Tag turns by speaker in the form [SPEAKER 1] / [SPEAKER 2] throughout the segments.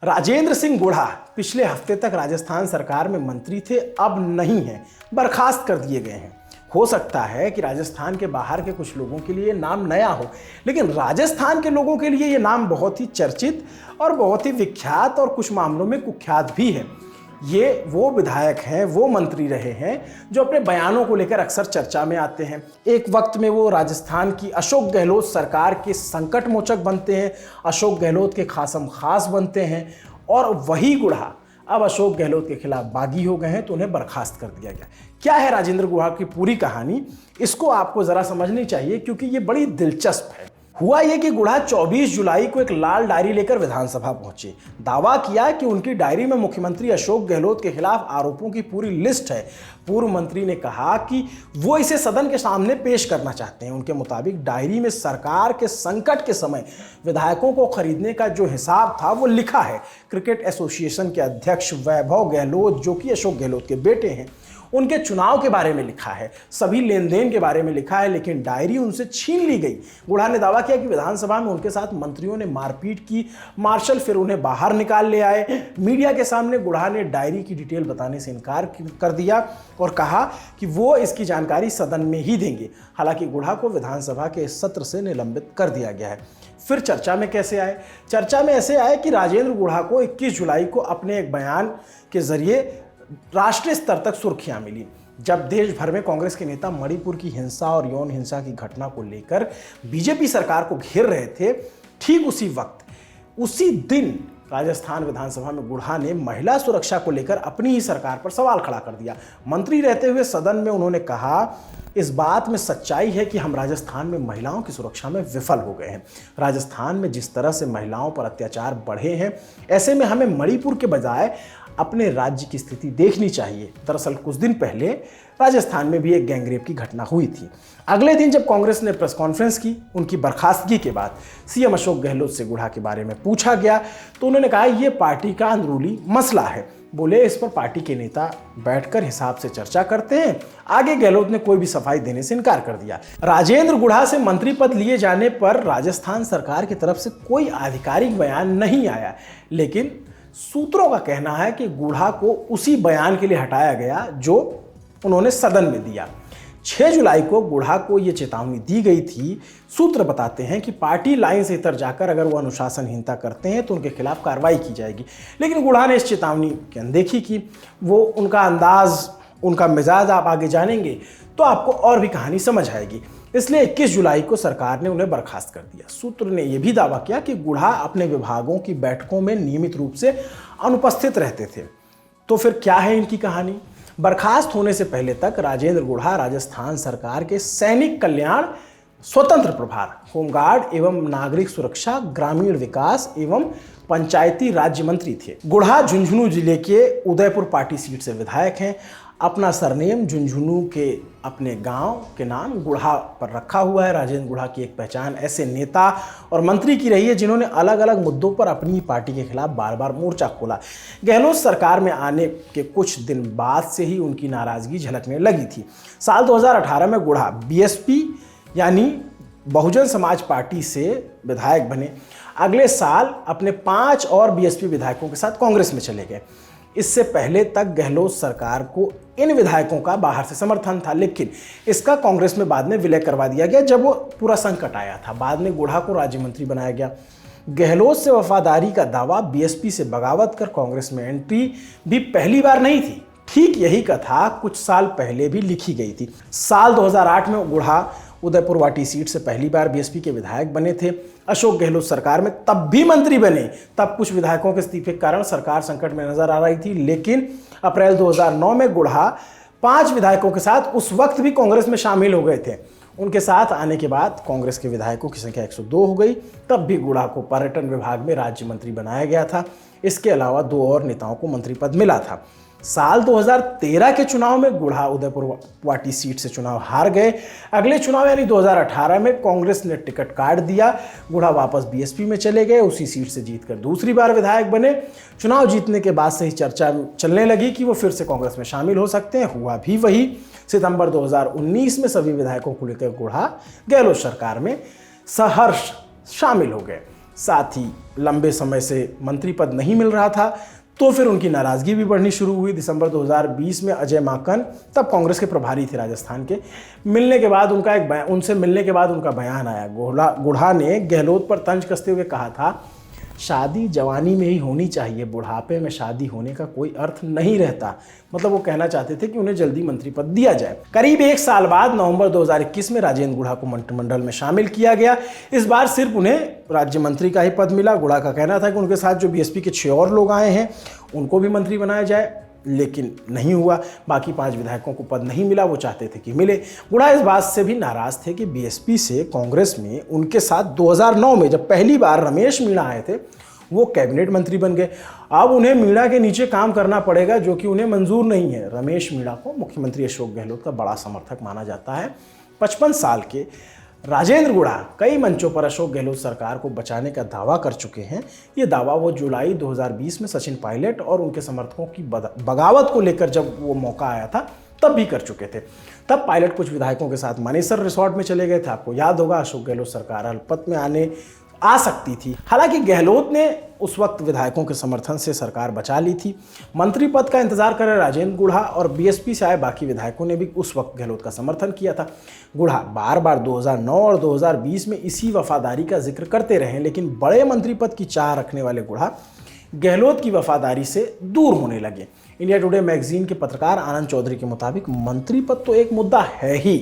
[SPEAKER 1] राजेंद्र सिंह गुढ़ा पिछले हफ्ते तक राजस्थान सरकार में मंत्री थे, अब नहीं है, बर्खास्त कर दिए गए हैं। हो सकता है कि राजस्थान के बाहर के कुछ लोगों के लिए ये नाम नया हो, लेकिन राजस्थान के लोगों के लिए ये नाम बहुत ही चर्चित और बहुत ही विख्यात और कुछ मामलों में कुख्यात भी है। ये वो विधायक हैं, वो मंत्री रहे हैं जो अपने बयानों को लेकर अक्सर चर्चा में आते हैं। एक वक्त में वो राजस्थान की अशोक गहलोत सरकार के संकट मोचक बनते हैं, अशोक गहलोत के खासम खास बनते हैं, और वही गुढ़ा अब अशोक गहलोत के खिलाफ बागी हो गए हैं तो उन्हें बर्खास्त कर दिया गया। क्या है राजेंद्र गुढ़ा की पूरी कहानी, इसको आपको जरा समझनी चाहिए क्योंकि ये बड़ी दिलचस्प है। हुआ ये कि गुढ़ा 24 जुलाई को एक लाल डायरी लेकर विधानसभा पहुंचे। दावा किया कि उनकी डायरी में मुख्यमंत्री अशोक गहलोत के खिलाफ आरोपों की पूरी लिस्ट है। पूर्व मंत्री ने कहा कि वो इसे सदन के सामने पेश करना चाहते हैं। उनके मुताबिक डायरी में सरकार के संकट के समय विधायकों को खरीदने का जो हिसाब था वो लिखा है। क्रिकेट एसोसिएशन के अध्यक्ष वैभव गहलोत, जो कि अशोक गहलोत के बेटे हैं, उनके चुनाव के बारे में लिखा है, सभी लेन देन के बारे में लिखा है, लेकिन डायरी उनसे छीन ली गई। गुढ़ा ने दावा किया कि विधानसभा में उनके साथ मंत्रियों ने मारपीट की, मार्शल फिर उन्हें बाहर निकाल ले आए। मीडिया के सामने गुढ़ा ने डायरी की डिटेल बताने से इनकार कर दिया और कहा कि वो इसकी जानकारी सदन में ही देंगे। हालांकि गुढ़ा को विधानसभा के इस सत्र से निलंबित कर दिया गया है। फिर चर्चा में कैसे आए? चर्चा में ऐसे आए कि राजेंद्र गुढ़ा को 21 जुलाई को अपने एक बयान के जरिए राष्ट्रीय स्तर तक सुर्खियां मिली। जब देश भर में कांग्रेस के नेता मणिपुर की हिंसा और यौन हिंसा की घटना को लेकर बीजेपी सरकार को घेर रहे थे, ठीक उसी वक्त, उसी दिन राजस्थान विधानसभा में गुढ़ा ने महिला सुरक्षा को लेकर अपनी ही सरकार पर सवाल खड़ा कर दिया। मंत्री रहते हुए सदन में उन्होंने कहा, इस बात में सच्चाई है कि हम राजस्थान में महिलाओं की सुरक्षा में विफल हो गए हैं। राजस्थान में जिस तरह से महिलाओं पर अत्याचार बढ़े हैं, ऐसे में हमें मणिपुर के बजाय अपने राज्य की स्थिति देखनी चाहिए। दरअसल कुछ दिन पहले राजस्थान में भी एक गैंगरेप की घटना हुई थी। अगले दिन जब कांग्रेस ने प्रेस कॉन्फ्रेंस की, उनकी बर्खास्तगी के बाद सीएम अशोक गहलोत से गुढ़ा के बारे में पूछा गया तो उन्होंने कहा यह पार्टी का अंदरूनी मसला है। बोले इस पर पार्टी के नेता बैठकर हिसाब से चर्चा करते हैं। आगे गहलोत ने कोई भी सफाई देने से इनकार कर दिया। राजेंद्र गुढ़ा से मंत्री पद लिए जाने पर राजस्थान सरकार की तरफ से कोई आधिकारिक बयान नहीं आया, लेकिन सूत्रों का कहना है कि गुढ़ा को उसी बयान के लिए हटाया गया जो उन्होंने सदन में दिया। 6 जुलाई को गुढ़ा को यह चेतावनी दी गई थी। सूत्र बताते हैं कि पार्टी लाइन से इतर जाकर अगर वो अनुशासनहीनता करते हैं तो उनके खिलाफ कार्रवाई की जाएगी, लेकिन गुढ़ा ने इस चेतावनी की अनदेखी की। वो उनका अंदाज, उनका मिजाज आप आगे जानेंगे तो आपको और भी कहानी समझ आएगी। इसलिए 21 जुलाई को सरकार ने उन्हें बर्खास्त कर दिया। सूत्र ने यह भी दावा किया कि गुढ़ा अपने विभागों की बैठकों में नियमित रूप से अनुपस्थित रहते थे। तो फिर क्या है इनकी कहानी? बर्खास्त होने से पहले तक राजेंद्र गुढ़ा राजस्थान सरकार के सैनिक कल्याण, स्वतंत्र प्रभार, होमगार्ड एवं नागरिक सुरक्षा, ग्रामीण विकास एवं पंचायती राज्य मंत्री थे। गुढ़ा झुंझुनू जिले के उदयपुर पार्टी सीट से विधायक हैं। अपना सरनेम झुंझुनू के अपने गांव के नाम गुढ़ा पर रखा हुआ है। राजेंद्र गुढ़ा की एक पहचान ऐसे नेता और मंत्री की रही है जिन्होंने अलग अलग मुद्दों पर अपनी पार्टी के खिलाफ बार बार मोर्चा खोला। गहलोत सरकार में आने के कुछ दिन बाद से ही उनकी नाराजगी झलकने लगी थी। साल 2018 में गुढ़ा बीएसपी यानी बहुजन समाज पार्टी से विधायक बने। अगले साल अपने 5 और बीएसपी विधायकों के साथ कांग्रेस में चले गए। इससे पहले तक गहलोत सरकार को इन विधायकों का बाहर से समर्थन था, लेकिन इसका कांग्रेस में बाद में विलय करवा दिया गया जब वो पूरा संकट आया था। बाद में गुढ़ा को राज्य मंत्री बनाया गया। गहलोत से वफादारी का दावा, बीएसपी से बगावत कर कांग्रेस में एंट्री भी पहली बार नहीं थी। ठीक यही कथा कुछ साल पहले भी लिखी गई थी। साल 2008 में गुढ़ा उदयपुर वाटी सीट से पहली बार बीएसपी के विधायक बने थे। अशोक गहलोत सरकार में तब भी मंत्री बने। तब कुछ विधायकों के इस्तीफे के कारण सरकार संकट में नजर आ रही थी, लेकिन अप्रैल 2009 में गुढ़ा 5 विधायकों के साथ उस वक्त भी कांग्रेस में शामिल हो गए थे। उनके साथ आने के बाद कांग्रेस के विधायकों की संख्या 102 हो गई। तब भी गुढ़ा को पर्यटन विभाग में राज्य मंत्री बनाया गया था। इसके अलावा 2 और नेताओं को मंत्री पद मिला था। साल 2013 के चुनाव में गुढ़ा उदयपुर वाटी सीट से चुनाव हार गए। अगले चुनाव यानी 2018 में कांग्रेस ने टिकट काट दिया। गुढ़ा वापस बीएसपी में चले गए। उसी सीट से जीतकर दूसरी बार विधायक बने। चुनाव जीतने के बाद से ही चर्चा चलने लगी कि वो फिर से कांग्रेस में शामिल हो सकते हैं। हुआ भी वही। सितंबर 2019 में सभी विधायकों को लेकर गुढ़ा गहलोत सरकार में सहर्ष शामिल हो गए। साथ ही लंबे समय से मंत्री पद नहीं मिल रहा था, तो फिर उनकी नाराजगी भी बढ़नी शुरू हुई। दिसंबर 2020 में अजय माकन, तब कांग्रेस के प्रभारी थे राजस्थान के, उनसे मिलने के बाद उनका बयान आया। गुढ़ा ने गहलोत पर तंज कसते हुए कहा था, शादी जवानी में ही होनी चाहिए, बुढ़ापे में शादी होने का कोई अर्थ नहीं रहता। मतलब वो कहना चाहते थे कि उन्हें जल्दी मंत्री पद दिया जाए। करीब एक साल बाद नवंबर 2021 में राजेंद्र गुढ़ा को मंत्रिमंडल में शामिल किया गया। इस बार सिर्फ उन्हें राज्य मंत्री का ही पद मिला। गुढ़ा का कहना था कि उनके साथ जो बीएसपी के 6 और लोग आए हैं उनको भी मंत्री बनाया जाए, लेकिन नहीं हुआ। बाकी 5 विधायकों को पद नहीं मिला, वो चाहते थे कि मिले। गुढ़ा इस बात से भी नाराज थे कि बीएसपी से कांग्रेस में उनके साथ 2009 में जब पहली बार रमेश मीणा आए थे, वो कैबिनेट मंत्री बन गए। अब उन्हें मीणा के नीचे काम करना पड़ेगा, जो कि उन्हें मंजूर नहीं है। रमेश मीणा को मुख्यमंत्री अशोक गहलोत का बड़ा समर्थक माना जाता है। 55 साल के राजेंद्र गुढ़ा कई मंचों पर अशोक गहलोत सरकार को बचाने का दावा कर चुके हैं। ये दावा वो जुलाई 2020 में सचिन पायलट और उनके समर्थकों की बगावत को लेकर जब वो मौका आया था तब भी कर चुके थे। तब पायलट कुछ विधायकों के साथ मानेसर रिसोर्ट में चले गए थे। आपको याद होगा, अशोक गहलोत सरकार अल्पमत में आ सकती थी। हालांकि गहलोत ने उस वक्त विधायकों के समर्थन से सरकार बचा ली थी। मंत्री पद का इंतजार कर रहे राजेंद्र गुढ़ा और बीएसपी से आए बाकी विधायकों ने भी उस वक्त गहलोत का समर्थन किया था। गुढ़ा बार बार 2009 और 2020 में इसी वफादारी का जिक्र करते रहे, लेकिन बड़े मंत्री पद की चाह रखने वाले गुढ़ा गहलोत की वफादारी से दूर होने लगे। इंडिया टुडे मैगजीन के पत्रकार आनंद चौधरी के मुताबिक मंत्री पद तो एक मुद्दा है ही,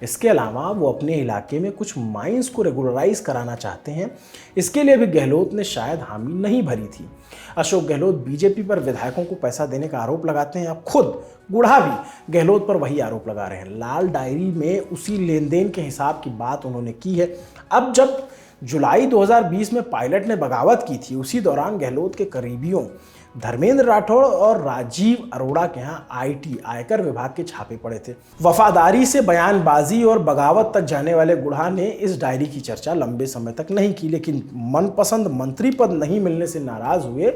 [SPEAKER 1] इसके अलावा वो अपने इलाके में कुछ माइंस को रेगुलराइज कराना चाहते हैं। इसके लिए भी गहलोत ने शायद हामी नहीं भरी थी। अशोक गहलोत बीजेपी पर विधायकों को पैसा देने का आरोप लगाते हैं। अब खुद गुढ़ा भी गहलोत पर वही आरोप लगा रहे हैं। लाल डायरी में उसी लेन देन के हिसाब की बात उन्होंने की है। अब जब जुलाई 2020 में पायलट ने बगावत की थी, उसी दौरान गहलोत के करीबियों धर्मेंद्र राठौड़ और राजीव अरोड़ा के यहाँ आयकर विभाग के छापे पड़े थे। वफादारी से बयानबाजी और बगावत तक जाने वाले गुढ़ा ने इस डायरी की चर्चा लंबे समय तक नहीं की, लेकिन मनपसंद मंत्री पद नहीं मिलने से नाराज हुए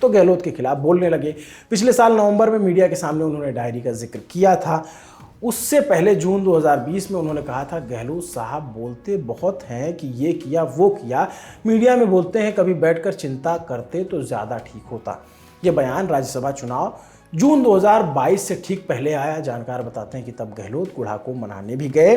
[SPEAKER 1] तो गहलोत के खिलाफ बोलने लगे। पिछले साल नवंबर में मीडिया के सामने उन्होंने डायरी का जिक्र किया था। उससे पहले जून 2020 में उन्होंने कहा था, गहलोत साहब बोलते बहुत हैं कि ये किया वो किया, मीडिया में बोलते हैं, कभी बैठकर चिंता करते तो ज़्यादा ठीक होता। ये बयान राज्यसभा चुनाव जून 2022 से ठीक पहले आया। जानकार बताते हैं कि तब गहलोत गुढ़ा को मनाने भी गए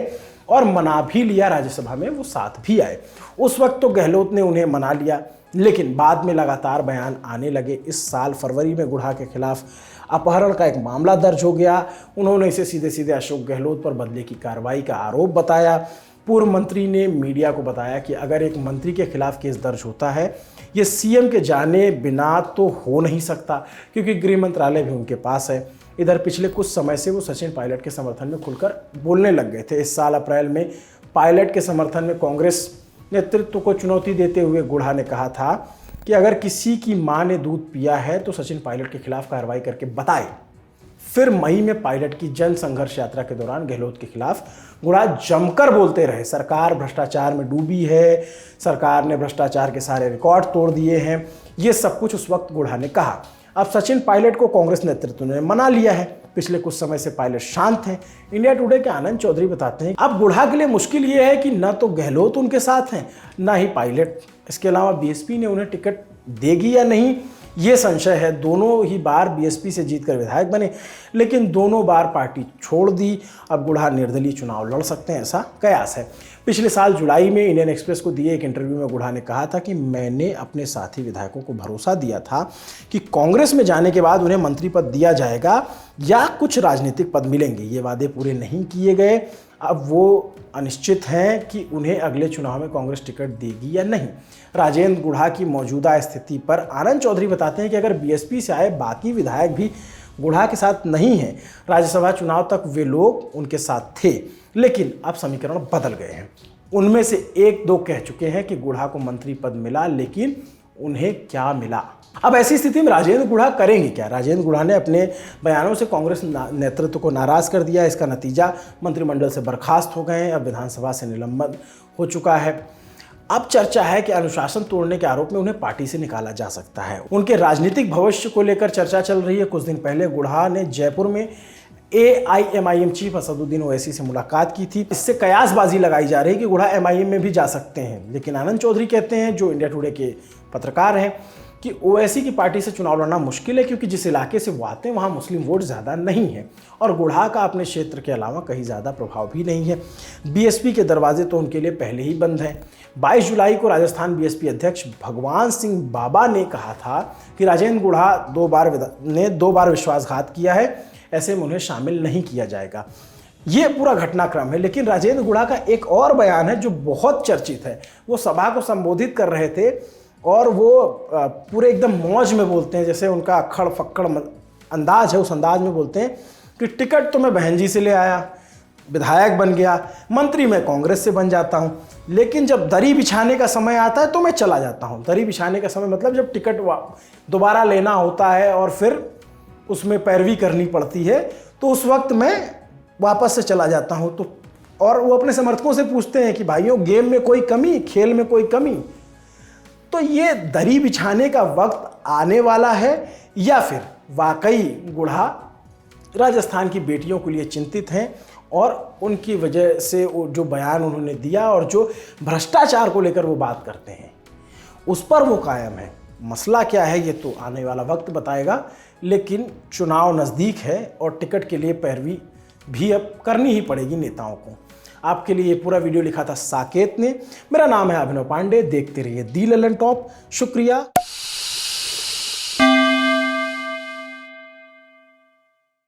[SPEAKER 1] और मना भी लिया। राज्यसभा में वो साथ भी आए। उस वक्त तो गहलोत ने उन्हें मना लिया, लेकिन बाद में लगातार बयान आने लगे। इस साल फरवरी में गुढ़ा के खिलाफ अपहरण का एक मामला दर्ज हो गया। उन्होंने इसे सीधे सीधे अशोक गहलोत पर बदले की कार्रवाई का आरोप बताया। पूर्व मंत्री ने मीडिया को बताया कि अगर एक मंत्री के खिलाफ केस दर्ज होता है, ये सीएम के जाने बिना तो हो नहीं सकता, क्योंकि गृह मंत्रालय भी उनके पास है। इधर पिछले कुछ समय से वो सचिन पायलट के समर्थन में खुलकर बोलने लग गए थे। इस साल अप्रैल में पायलट के समर्थन में कांग्रेस नेतृत्व को चुनौती देते हुए गुढ़ा ने कहा था कि अगर किसी की मां ने दूध पिया है तो सचिन पायलट के खिलाफ कार्रवाई करके बताए। फिर मई में पायलट की जन संघर्ष यात्रा के दौरान गहलोत के खिलाफ गुढ़ा जमकर बोलते रहे। सरकार भ्रष्टाचार में डूबी है, सरकार ने भ्रष्टाचार के सारे रिकॉर्ड तोड़ दिए हैं, ये सब कुछ उस वक्त गुढ़ा ने कहा। अब सचिन पायलट को कांग्रेस नेतृत्व ने मना लिया है। पिछले कुछ समय से पायलट शांत हैं। इंडिया टुडे के आनंद चौधरी बताते हैं, अब गुढ़ा के लिए मुश्किल ये है कि न तो गहलोत उनके साथ हैं, न ही पायलट। इसके अलावा बीएसपी ने उन्हें टिकट देगी या नहीं, ये संशय है। दोनों ही बार बीएसपी से जीतकर विधायक बने, लेकिन दोनों बार पार्टी छोड़ दी। अब गुढ़ा निर्दलीय चुनाव लड़ सकते हैं, ऐसा कयास है। पिछले साल जुलाई में इंडियन एक्सप्रेस को दिए एक इंटरव्यू में गुढ़ा ने कहा था कि मैंने अपने साथी विधायकों को भरोसा दिया था कि कांग्रेस में जाने के बाद उन्हें मंत्री पद दिया जाएगा या कुछ राजनीतिक पद मिलेंगे। ये वादे पूरे नहीं किए गए। अब वो अनिश्चित हैं कि उन्हें अगले चुनाव में कांग्रेस टिकट देगी या नहीं। राजेंद्र गुढ़ा की मौजूदा स्थिति पर आनंद चौधरी बताते हैं कि अगर बीएसपी से आए बाकी विधायक भी गुढ़ा के साथ नहीं हैं, राज्यसभा चुनाव तक वे लोग उनके साथ थे, लेकिन अब समीकरण बदल गए हैं। उनमें से 1-2 कह चुके हैं कि गुढ़ा को मंत्री पद मिला, लेकिन उन्हें क्या मिला। अब ऐसी स्थिति में राजेंद्र गुढ़ा करेंगे क्या? राजेंद्र गुढ़ा ने अपने बयानों से कांग्रेस नेतृत्व को नाराज कर दिया। इसका नतीजा मंत्रिमंडल से बर्खास्त हो गए हैं। अब विधानसभा से निलंबन हो चुका है। अब चर्चा है कि अनुशासन तोड़ने के आरोप में उन्हें पार्टी से निकाला जा सकता है। उनके राजनीतिक भविष्य को लेकर चर्चा चल रही है। कुछ दिन पहले गुढ़ा ने जयपुर में AIMIM चीफ असदुद्दीन ओवैसी से मुलाकात की थी। इससे कयासबाजी लगाई जा रही है कि गुढ़ा MIM में भी जा सकते हैं, लेकिन आनंद चौधरी कहते हैं, जो इंडिया टुडे के पत्रकार हैं, कि ओवैसी की पार्टी से चुनाव लड़ना मुश्किल है क्योंकि जिस इलाके से वो आते हैं वहाँ मुस्लिम वोट ज़्यादा नहीं है और गुढ़ा का अपने क्षेत्र के अलावा कहीं ज़्यादा प्रभाव भी नहीं है। BSP के दरवाजे तो उनके लिए पहले ही बंद हैं। 22 जुलाई को राजस्थान BSP अध्यक्ष भगवान सिंह बाबा ने कहा था कि राजेंद्र गुढ़ा दो बार विश्वासघात किया है, ऐसे में उन्हें शामिल नहीं किया जाएगा। ये पूरा घटनाक्रम है। लेकिन राजेंद्र गुढ़ा का एक और बयान है जो बहुत चर्चित है। वो सभा को संबोधित कर रहे थे और वो पूरे एकदम मौज में बोलते हैं, जैसे उनका अक्खड़ फक्कड़ अंदाज है, उस अंदाज में बोलते हैं कि टिकट तो मैं बहन जी से ले आया, विधायक बन गया, मंत्री मैं कांग्रेस से बन जाता हूँ, लेकिन जब दरी बिछाने का समय आता है तो मैं चला जाता हूँ। दरी बिछाने का समय मतलब जब टिकट दोबारा लेना होता है और फिर उसमें पैरवी करनी पड़ती है, तो उस वक्त मैं वापस से चला जाता हूँ। तो और वो अपने समर्थकों से पूछते हैं कि भाइयों, गेम में कोई कमी, खेल में कोई कमी? तो ये दरी बिछाने का वक्त आने वाला है या फिर वाकई गुढ़ा राजस्थान की बेटियों के लिए चिंतित हैं और उनकी वजह से जो बयान उन्होंने दिया और जो भ्रष्टाचार को लेकर वो बात करते हैं उस पर वो कायम है? मसला क्या है ये तो आने वाला वक्त बताएगा, लेकिन चुनाव नज़दीक है और टिकट के लिए पैरवी भी अब करनी ही पड़ेगी नेताओं को। आपके लिए ये पूरा वीडियो लिखा था साकेत ने। मेरा नाम है अभिनव पांडे। देखते रहिए दी ललन टॉप। शुक्रिया।